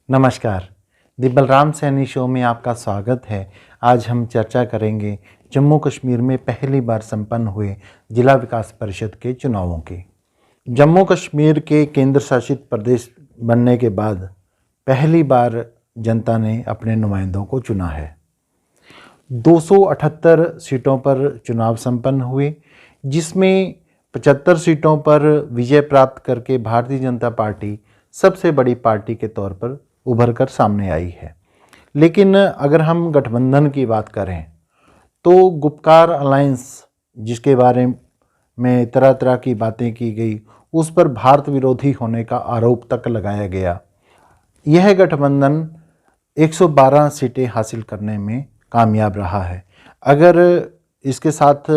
नमस्कार। दी बलराम सैनी शो में आपका स्वागत है। आज हम चर्चा करेंगे जम्मू कश्मीर में पहली बार संपन्न हुए जिला विकास परिषद के चुनावों की। जम्मू कश्मीर के केंद्र शासित प्रदेश बनने के बाद पहली बार जनता ने अपने नुमाइंदों को चुना है। 278 सीटों पर चुनाव संपन्न हुए, जिसमें 75 सीटों पर विजय प्राप्त करके भारतीय जनता पार्टी सबसे बड़ी पार्टी के तौर पर उभर कर सामने आई है। लेकिन अगर हम गठबंधन की बात करें तो गुपकार अलायंस, जिसके बारे में तरह तरह की बातें की गई, उस पर भारत विरोधी होने का आरोप तक लगाया गया। यह गठबंधन 112 सीटें हासिल करने में कामयाब रहा है। अगर इसके साथ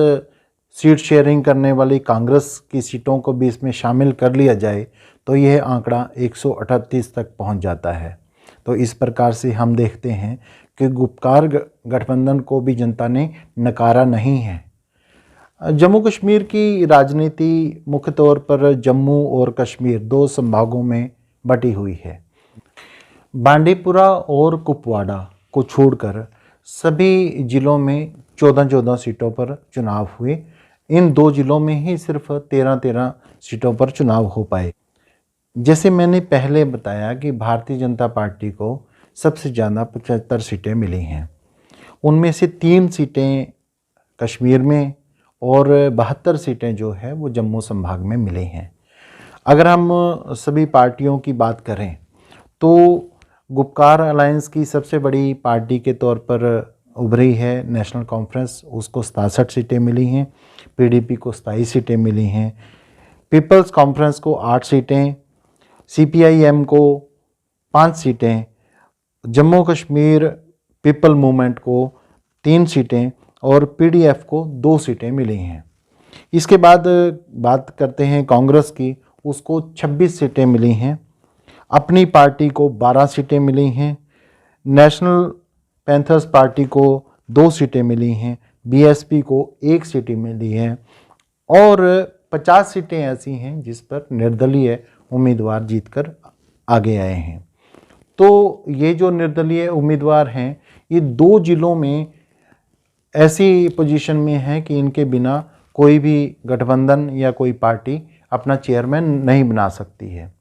सीट शेयरिंग करने वाली कांग्रेस की सीटों को भी इसमें शामिल कर लिया जाए तो यह आंकड़ा 138 तक पहुंच जाता है। तो इस प्रकार से हम देखते हैं कि गुपकार गठबंधन को भी जनता ने नकारा नहीं है। जम्मू कश्मीर की राजनीति मुख्य तौर पर जम्मू और कश्मीर दो संभागों में बटी हुई है। बांडीपुरा और कुपवाड़ा को छोड़कर सभी जिलों में 14-14 सीटों पर चुनाव हुए। इन दो जिलों में ही सिर्फ 13-13 सीटों पर चुनाव हो पाए। जैसे मैंने पहले बताया कि भारतीय जनता पार्टी को सबसे ज़्यादा 75 सीटें मिली हैं। उनमें से 3 सीटें कश्मीर में और 72 सीटें जो है वो जम्मू संभाग में मिली हैं। अगर हम सभी पार्टियों की बात करें तो गुपकार अलायंस की सबसे बड़ी पार्टी के तौर पर उभरी है नेशनल कॉन्फ्रेंस, उसको 67 सीटें मिली हैं। पीडीपी को 27 सीटें मिली हैं। पीपल्स कॉन्फ्रेंस को 8 सीटें, सीपीआईएम को 5 सीटें, जम्मू कश्मीर पीपल मूवमेंट को 3 सीटें और पीडीएफ को 2 सीटें मिली हैं। इसके बाद बात करते हैं कांग्रेस की, उसको 26 सीटें मिली हैं। अपनी पार्टी को 12 सीटें मिली हैं। नेशनल पैंथर्स पार्टी को 2 सीटें मिली हैं। बीएसपी को 1 सीट मिली है और 50 सीटें ऐसी हैं जिस पर निर्दलीय उम्मीदवार जीतकर आगे आए हैं। तो ये जो निर्दलीय उम्मीदवार हैं ये 2 जिलों में ऐसी पोजीशन में हैं कि इनके बिना कोई भी गठबंधन या कोई पार्टी अपना चेयरमैन नहीं बना सकती है।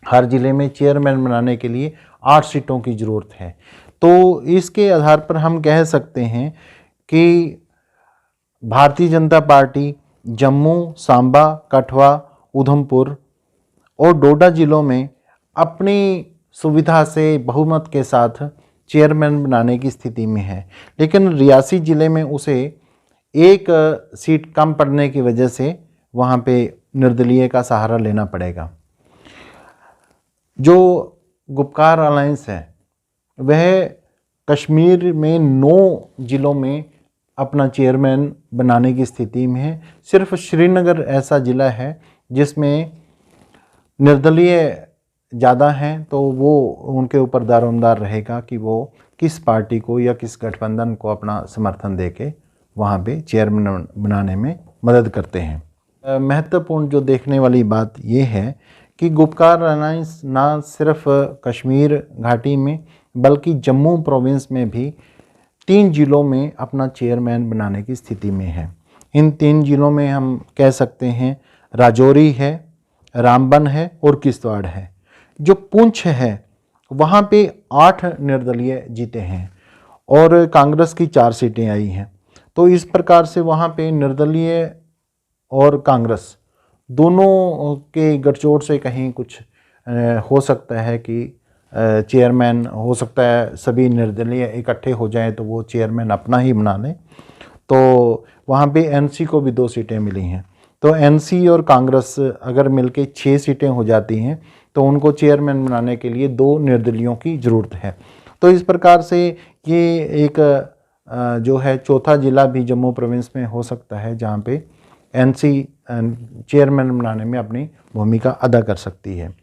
हर ज़िले में चेयरमैन बनाने के लिए 8 सीटों की ज़रूरत है। तो इसके आधार पर हम कह सकते हैं कि भारतीय जनता पार्टी जम्मू, सांबा, कठुआ, उधमपुर और डोडा जिलों में अपनी सुविधा से बहुमत के साथ चेयरमैन बनाने की स्थिति में है। लेकिन रियासी ज़िले में उसे 1 सीट कम पड़ने की वजह से वहाँ पे निर्दलीय का सहारा लेना पड़ेगा। जो गुपकार अलायंस है वह कश्मीर में 9 जिलों में अपना चेयरमैन बनाने की स्थिति में है। सिर्फ श्रीनगर ऐसा ज़िला है जिसमें निर्दलीय ज़्यादा हैं, तो वो उनके ऊपर दारोमदार रहेगा कि वो किस पार्टी को या किस गठबंधन को अपना समर्थन देके वहाँ पे चेयरमैन बनाने में मदद करते हैं। महत्वपूर्ण जो देखने वाली बात ये है कि गुपकार अलायंस ना सिर्फ कश्मीर घाटी में बल्कि जम्मू प्रोविंस में भी 3 जिलों में अपना चेयरमैन बनाने की स्थिति में है। इन 3 जिलों में हम कह सकते हैं राजौरी है, रामबन है और किश्तवाड़ है। जो पुंछ है वहाँ पे 8 निर्दलीय जीते हैं और कांग्रेस की 4 सीटें आई हैं। तो इस प्रकार से वहाँ पे निर्दलीय और कांग्रेस दोनों के गठजोड़ से कहीं कुछ हो सकता है कि चेयरमैन हो सकता है सभी निर्दलीय इकट्ठे हो जाएं तो वो चेयरमैन अपना ही बना लें। तो वहाँ पे एनसी को भी 2 सीटें मिली हैं। तो एनसी और कांग्रेस अगर मिलके 6 सीटें हो जाती हैं तो उनको चेयरमैन बनाने के लिए 2 निर्दलियों की ज़रूरत है। तो इस प्रकार से ये एक जो है चौथा ज़िला भी जम्मू प्रोविंस में हो सकता है जहाँ पे एनसी चेयरमैन बनाने में अपनी भूमिका अदा कर सकती है।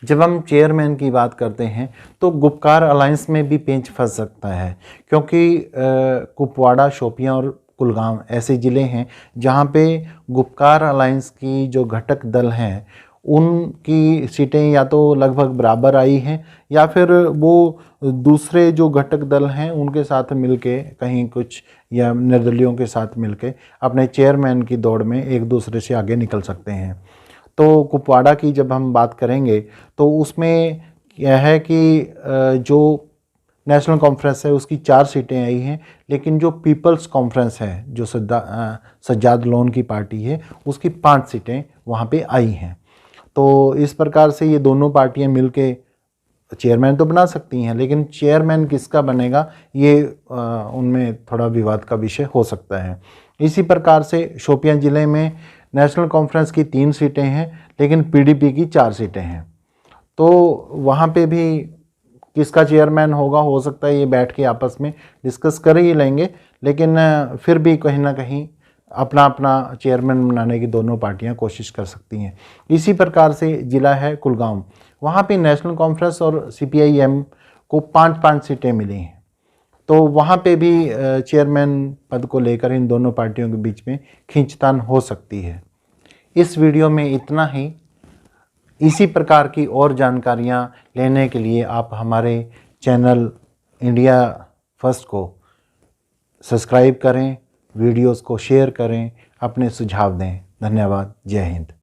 जब हम चेयरमैन की बात करते हैं तो गुपकार अलायंस में भी पेंच फंस सकता है, क्योंकि कुपवाड़ा, शोपियां और कुलगाम ऐसे ज़िले हैं जहाँ पे गुपकार अलायंस की जो घटक दल हैं उनकी सीटें या तो लगभग बराबर आई हैं या फिर वो दूसरे जो घटक दल हैं उनके साथ मिलके कहीं कुछ या निर्दलियों के साथ मिलके अपने चेयरमैन की दौड़ में एक दूसरे से आगे निकल सकते हैं। तो कुपवाड़ा की जब हम बात करेंगे तो उसमें यह है कि जो नेशनल कॉन्फ्रेंस है उसकी 4 सीटें आई हैं, लेकिन जो पीपल्स कॉन्फ्रेंस है जो सज्जाद लोन की पार्टी है उसकी 5 सीटें वहाँ पे आई हैं। तो इस प्रकार से ये दोनों पार्टियां मिलके चेयरमैन तो बना सकती हैं, लेकिन चेयरमैन किसका बनेगा ये उनमें थोड़ा विवाद का विषय हो सकता है। इसी प्रकार से शोपियां ज़िले में नेशनल कॉन्फ्रेंस की 3 सीटें हैं, लेकिन पीडीपी की 4 सीटें हैं। तो वहाँ पे भी किसका चेयरमैन होगा, हो सकता है ये बैठ के आपस में डिस्कस कर ही लेंगे, लेकिन फिर भी कहीं ना कहीं अपना अपना चेयरमैन बनाने की दोनों पार्टियां कोशिश कर सकती हैं। इसी प्रकार से ज़िला है कुलगाम, वहाँ पे नेशनल कॉन्फ्रेंस और सीपीआईएम को 5-5 सीटें मिली हैं। तो वहाँ पे भी चेयरमैन पद को लेकर इन दोनों पार्टियों के बीच में खींचतान हो सकती है। इस वीडियो में इतना ही। इसी प्रकार की और जानकारियाँ लेने के लिए आप हमारे चैनल इंडिया फर्स्ट को सब्सक्राइब करें, वीडियोस को शेयर करें, अपने सुझाव दें। धन्यवाद। जय हिंद।